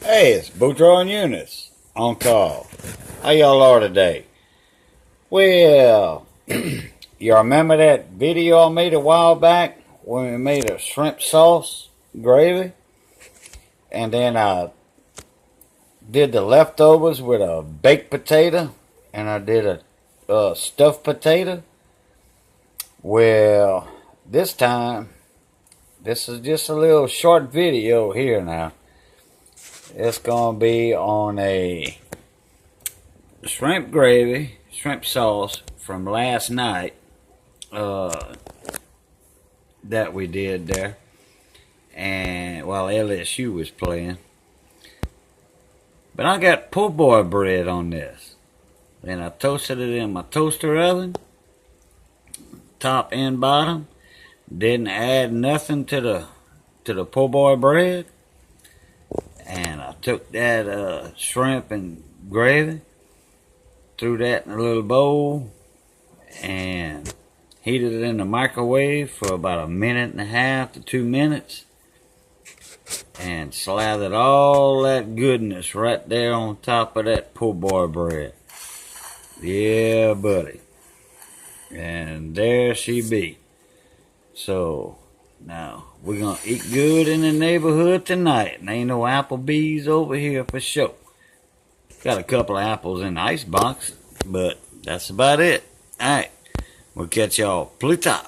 Hey, it's Boudreaux and Eunice on call. How y'all are today? Well, you remember that video I made a while back when we made a shrimp sauce gravy? And then I did the leftovers with a baked potato, and I did a stuffed potato. Well, this time, this is just a little short video here now. It's going to be on a shrimp gravy, shrimp sauce from last night that we did there. And while LSU was playing. But I got po' boy bread on this. Then I toasted it in my toaster oven, top and bottom. Didn't add nothing to the po' boy bread. And I took that shrimp and gravy, threw that in a little bowl, and heated it in the microwave for about 1.5 to 2 minutes. And slathered all that goodness right there on top of that po' boy bread. Yeah, buddy. And there she be. So, now, we're going to eat good in the neighborhood tonight. And ain't no Applebee's over here for sure. Got a couple of apples in the icebox, but that's about it. Alright, we'll catch y'all plus tard.